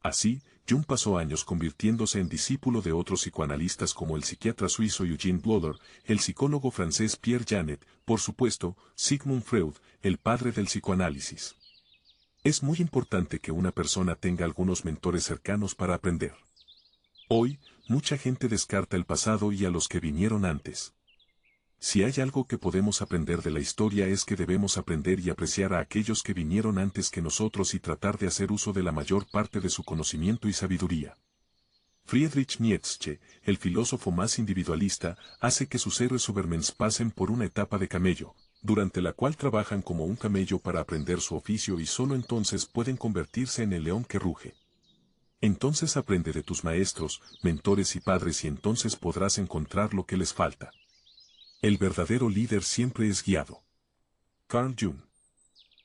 Así, Jung pasó años convirtiéndose en discípulo de otros psicoanalistas como el psiquiatra suizo Eugene Bleuler, el psicólogo francés Pierre Janet, por supuesto, Sigmund Freud, el padre del psicoanálisis. Es muy importante que una persona tenga algunos mentores cercanos para aprender. Hoy, mucha gente descarta el pasado y a los que vinieron antes. Si hay algo que podemos aprender de la historia es que debemos aprender y apreciar a aquellos que vinieron antes que nosotros y tratar de hacer uso de la mayor parte de su conocimiento y sabiduría. Friedrich Nietzsche, el filósofo más individualista, hace que sus héroes Supermans pasen por una etapa de camello, durante la cual trabajan como un camello para aprender su oficio y solo entonces pueden convertirse en el león que ruge. Entonces aprende de tus maestros, mentores y padres y entonces podrás encontrar lo que les falta. El verdadero líder siempre es guiado. Carl Jung.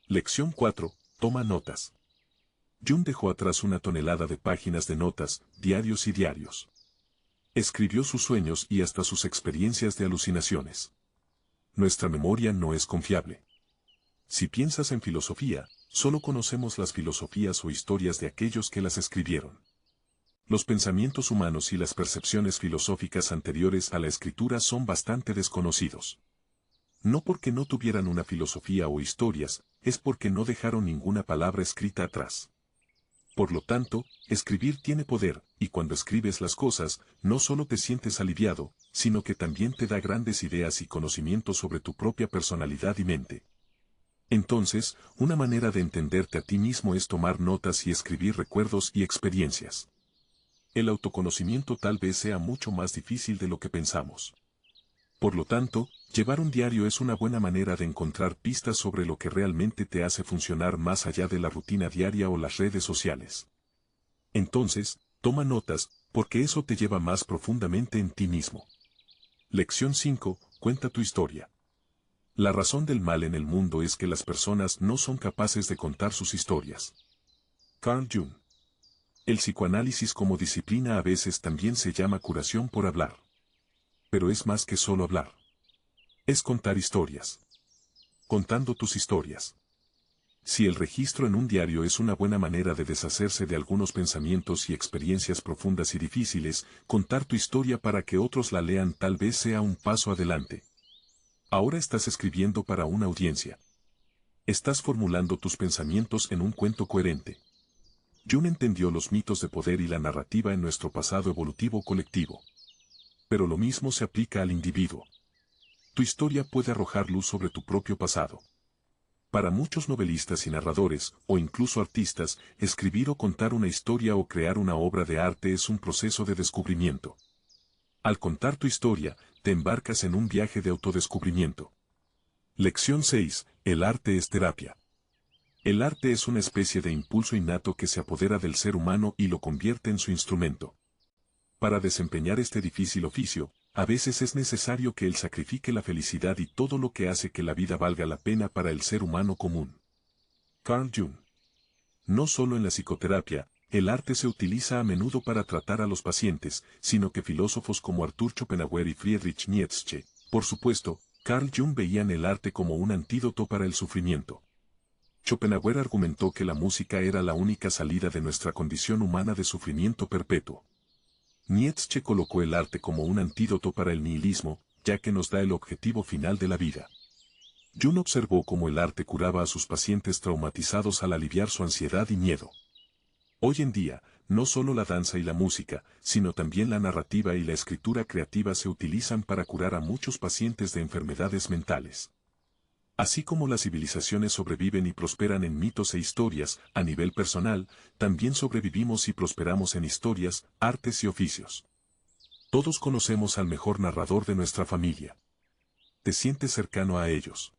Lección 4. Toma notas. Jung dejó atrás una tonelada de páginas de notas, diarios y diarios. Escribió sus sueños y hasta sus experiencias de alucinaciones. Nuestra memoria no es confiable. Si piensas en filosofía, solo conocemos las filosofías o historias de aquellos que las escribieron. Los pensamientos humanos y las percepciones filosóficas anteriores a la escritura son bastante desconocidos. No porque no tuvieran una filosofía o historias, es porque no dejaron ninguna palabra escrita atrás. Por lo tanto, escribir tiene poder, y cuando escribes las cosas, no solo te sientes aliviado, sino que también te da grandes ideas y conocimientos sobre tu propia personalidad y mente. Entonces, una manera de entenderte a ti mismo es tomar notas y escribir recuerdos y experiencias. El autoconocimiento tal vez sea mucho más difícil de lo que pensamos. Por lo tanto, llevar un diario es una buena manera de encontrar pistas sobre lo que realmente te hace funcionar más allá de la rutina diaria o las redes sociales. Entonces, toma notas, porque eso te lleva más profundamente en ti mismo. Lección 5. Cuenta tu historia. La razón del mal en el mundo es que las personas no son capaces de contar sus historias. Carl Jung. El psicoanálisis como disciplina a veces también se llama curación por hablar. Pero es más que solo hablar. Es contar historias. Contando tus historias. Si el registro en un diario es una buena manera de deshacerse de algunos pensamientos y experiencias profundas y difíciles, contar tu historia para que otros la lean tal vez sea un paso adelante. Ahora estás escribiendo para una audiencia. Estás formulando tus pensamientos en un cuento coherente. Jung entendió los mitos de poder y la narrativa en nuestro pasado evolutivo colectivo. Pero lo mismo se aplica al individuo. Tu historia puede arrojar luz sobre tu propio pasado. Para muchos novelistas y narradores, o incluso artistas, escribir o contar una historia o crear una obra de arte es un proceso de descubrimiento. Al contar tu historia, te embarcas en un viaje de autodescubrimiento. Lección 6. El arte es terapia. El arte es una especie de impulso innato que se apodera del ser humano y lo convierte en su instrumento. Para desempeñar este difícil oficio, a veces es necesario que él sacrifique la felicidad y todo lo que hace que la vida valga la pena para el ser humano común. Carl Jung. No solo en la psicoterapia, el arte se utiliza a menudo para tratar a los pacientes, sino que filósofos como Arthur Schopenhauer y Friedrich Nietzsche, por supuesto, Carl Jung veían el arte como un antídoto para el sufrimiento. Schopenhauer argumentó que la música era la única salida de nuestra condición humana de sufrimiento perpetuo. Nietzsche colocó el arte como un antídoto para el nihilismo, ya que nos da el objetivo final de la vida. Jung observó cómo el arte curaba a sus pacientes traumatizados al aliviar su ansiedad y miedo. Hoy en día, no solo la danza y la música, sino también la narrativa y la escritura creativa se utilizan para curar a muchos pacientes de enfermedades mentales. Así como las civilizaciones sobreviven y prosperan en mitos e historias, a nivel personal, también sobrevivimos y prosperamos en historias, artes y oficios. Todos conocemos al mejor narrador de nuestra familia. Te sientes cercano a ellos.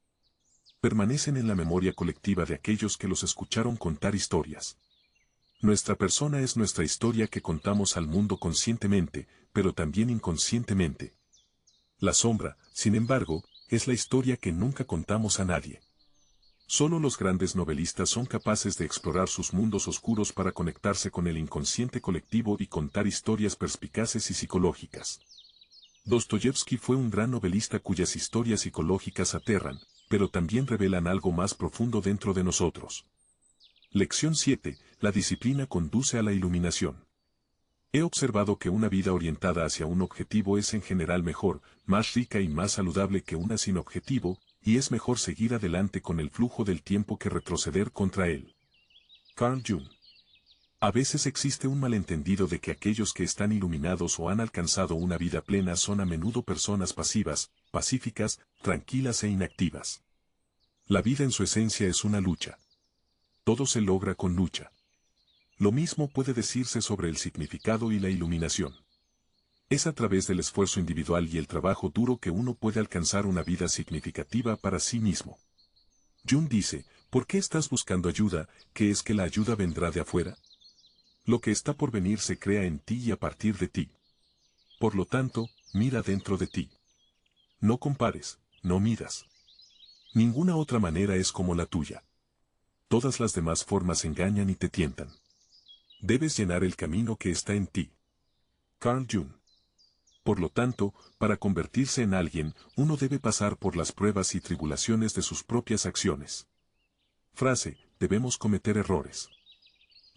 Permanecen en la memoria colectiva de aquellos que los escucharon contar historias. Nuestra persona es nuestra historia que contamos al mundo conscientemente, pero también inconscientemente. La sombra, sin embargo, es la historia que nunca contamos a nadie. Solo los grandes novelistas son capaces de explorar sus mundos oscuros para conectarse con el inconsciente colectivo y contar historias perspicaces y psicológicas. Dostoyevsky fue un gran novelista cuyas historias psicológicas aterran, pero también revelan algo más profundo dentro de nosotros. Lección 7. La disciplina conduce a la iluminación. He observado que una vida orientada hacia un objetivo es en general mejor, más rica y más saludable que una sin objetivo, y es mejor seguir adelante con el flujo del tiempo que retroceder contra él. Carl Jung. A veces existe un malentendido de que aquellos que están iluminados o han alcanzado una vida plena son a menudo personas pasivas, pacíficas, tranquilas e inactivas. La vida en su esencia es una lucha. Todo se logra con lucha. Lo mismo puede decirse sobre el significado y la iluminación. Es a través del esfuerzo individual y el trabajo duro que uno puede alcanzar una vida significativa para sí mismo. Jung dice, ¿por qué estás buscando ayuda? ¿Qué es que la ayuda vendrá de afuera? Lo que está por venir se crea en ti y a partir de ti. Por lo tanto, mira dentro de ti. No compares, no midas. Ninguna otra manera es como la tuya. Todas las demás formas engañan y te tientan. Debes llenar el camino que está en ti. Carl Jung. Por lo tanto, para convertirse en alguien, uno debe pasar por las pruebas y tribulaciones de sus propias acciones. Frase, debemos cometer errores.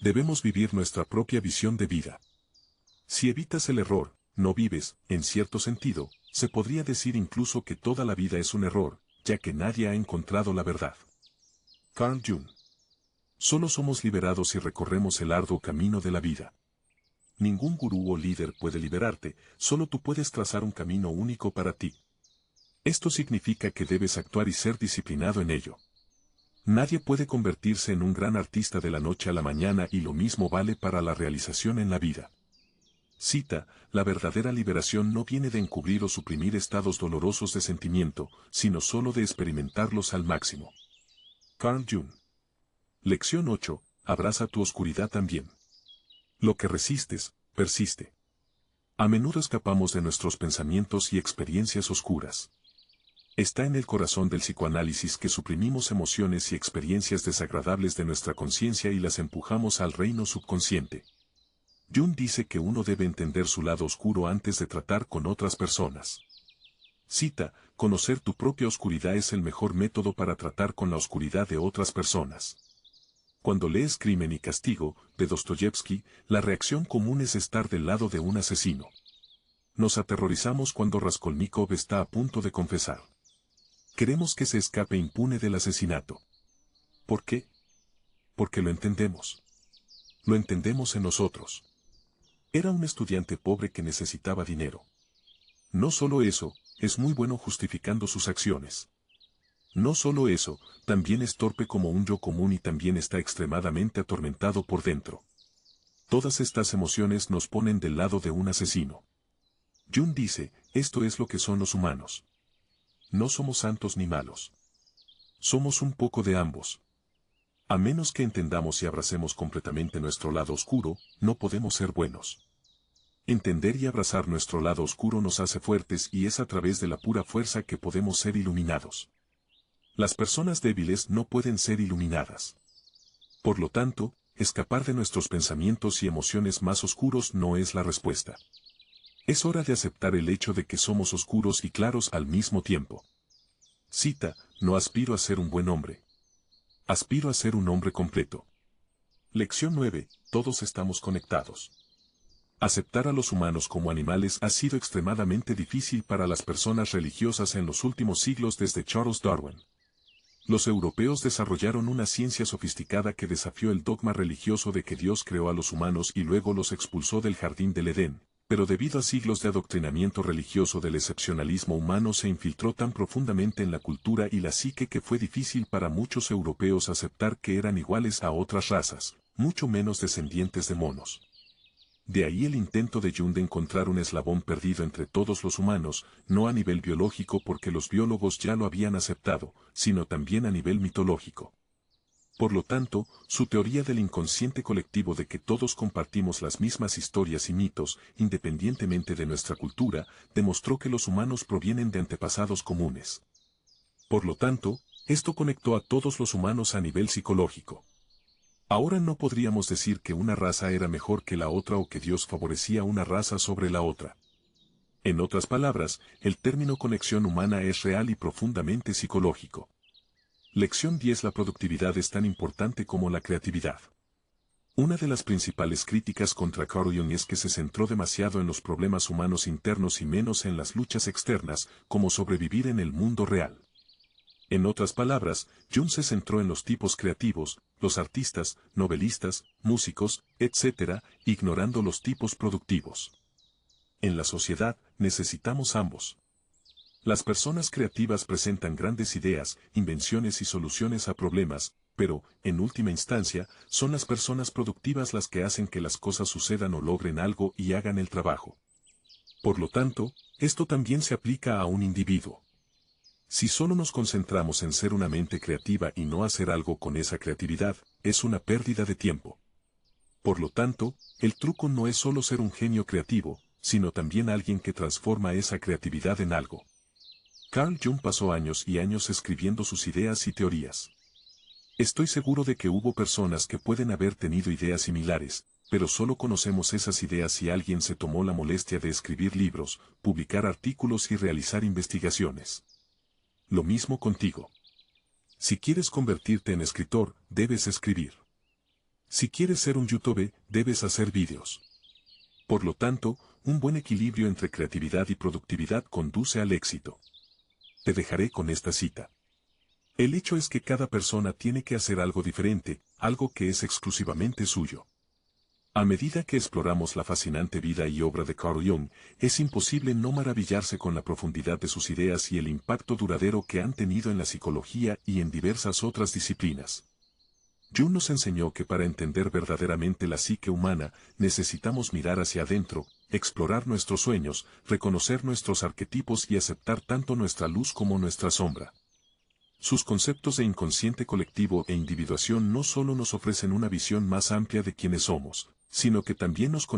Debemos vivir nuestra propia visión de vida. Si evitas el error, no vives, en cierto sentido, se podría decir incluso que toda la vida es un error, ya que nadie ha encontrado la verdad. Carl Jung. Solo somos liberados si recorremos el arduo camino de la vida. Ningún gurú o líder puede liberarte, solo tú puedes trazar un camino único para ti. Esto significa que debes actuar y ser disciplinado en ello. Nadie puede convertirse en un gran artista de la noche a la mañana y lo mismo vale para la realización en la vida. Cita, la verdadera liberación no viene de encubrir o suprimir estados dolorosos de sentimiento, sino solo de experimentarlos al máximo. Carl Jung. Lección 8. Abraza tu oscuridad también. Lo que resistes, persiste. A menudo escapamos de nuestros pensamientos y experiencias oscuras. Está en el corazón del psicoanálisis que suprimimos emociones y experiencias desagradables de nuestra conciencia y las empujamos al reino subconsciente. Jung dice que uno debe entender su lado oscuro antes de tratar con otras personas. Cita, conocer tu propia oscuridad es el mejor método para tratar con la oscuridad de otras personas. Cuando lees Crimen y Castigo, de Dostoyevsky, la reacción común es estar del lado de un asesino. Nos aterrorizamos cuando Raskolnikov está a punto de confesar. Queremos que se escape impune del asesinato. ¿Por qué? Porque lo entendemos. Lo entendemos en nosotros. Era un estudiante pobre que necesitaba dinero. No solo eso, es muy bueno justificando sus acciones. No solo eso, también es torpe como un yo común y también está extremadamente atormentado por dentro. Todas estas emociones nos ponen del lado de un asesino. Jung dice, esto es lo que son los humanos. No somos santos ni malos. Somos un poco de ambos. A menos que entendamos y abracemos completamente nuestro lado oscuro, no podemos ser buenos. Entender y abrazar nuestro lado oscuro nos hace fuertes y es a través de la pura fuerza que podemos ser iluminados. Las personas débiles no pueden ser iluminadas. Por lo tanto, escapar de nuestros pensamientos y emociones más oscuros no es la respuesta. Es hora de aceptar el hecho de que somos oscuros y claros al mismo tiempo. Cita, no aspiro a ser un buen hombre. Aspiro a ser un hombre completo. Lección 9. Todos estamos conectados. Aceptar a los humanos como animales ha sido extremadamente difícil para las personas religiosas en los últimos siglos desde Charles Darwin. Los europeos desarrollaron una ciencia sofisticada que desafió el dogma religioso de que Dios creó a los humanos y luego los expulsó del jardín del Edén, pero debido a siglos de adoctrinamiento religioso del excepcionalismo humano se infiltró tan profundamente en la cultura y la psique que fue difícil para muchos europeos aceptar que eran iguales a otras razas, mucho menos descendientes de monos. De ahí el intento de Jung de encontrar un eslabón perdido entre todos los humanos, no a nivel biológico porque los biólogos ya lo habían aceptado, sino también a nivel mitológico. Por lo tanto, su teoría del inconsciente colectivo de que todos compartimos las mismas historias y mitos, independientemente de nuestra cultura, demostró que los humanos provienen de antepasados comunes. Por lo tanto, esto conectó a todos los humanos a nivel psicológico. Ahora no podríamos decir que una raza era mejor que la otra o que Dios favorecía una raza sobre la otra. En otras palabras, el término conexión humana es real y profundamente psicológico. Lección 10. La productividad es tan importante como la creatividad. Una de las principales críticas contra Carl Jung es que se centró demasiado en los problemas humanos internos y menos en las luchas externas, como sobrevivir en el mundo real. En otras palabras, Jung se centró en los tipos creativos, los artistas, novelistas, músicos, etc., ignorando los tipos productivos. En la sociedad, necesitamos ambos. Las personas creativas presentan grandes ideas, invenciones y soluciones a problemas, pero, en última instancia, son las personas productivas las que hacen que las cosas sucedan o logren algo y hagan el trabajo. Por lo tanto, esto también se aplica a un individuo. Si solo nos concentramos en ser una mente creativa y no hacer algo con esa creatividad, es una pérdida de tiempo. Por lo tanto, el truco no es solo ser un genio creativo, sino también alguien que transforma esa creatividad en algo. Carl Jung pasó años y años escribiendo sus ideas y teorías. Estoy seguro de que hubo personas que pueden haber tenido ideas similares, pero solo conocemos esas ideas si alguien se tomó la molestia de escribir libros, publicar artículos y realizar investigaciones. Lo mismo contigo. Si quieres convertirte en escritor, debes escribir. Si quieres ser un youtuber, debes hacer vídeos. Por lo tanto, un buen equilibrio entre creatividad y productividad conduce al éxito. Te dejaré con esta cita. El hecho es que cada persona tiene que hacer algo diferente, algo que es exclusivamente suyo. A medida que exploramos la fascinante vida y obra de Carl Jung, es imposible no maravillarse con la profundidad de sus ideas y el impacto duradero que han tenido en la psicología y en diversas otras disciplinas. Jung nos enseñó que para entender verdaderamente la psique humana, necesitamos mirar hacia adentro, explorar nuestros sueños, reconocer nuestros arquetipos y aceptar tanto nuestra luz como nuestra sombra. Sus conceptos de inconsciente colectivo e individuación no solo nos ofrecen una visión más amplia de quiénes somos, sino que también nos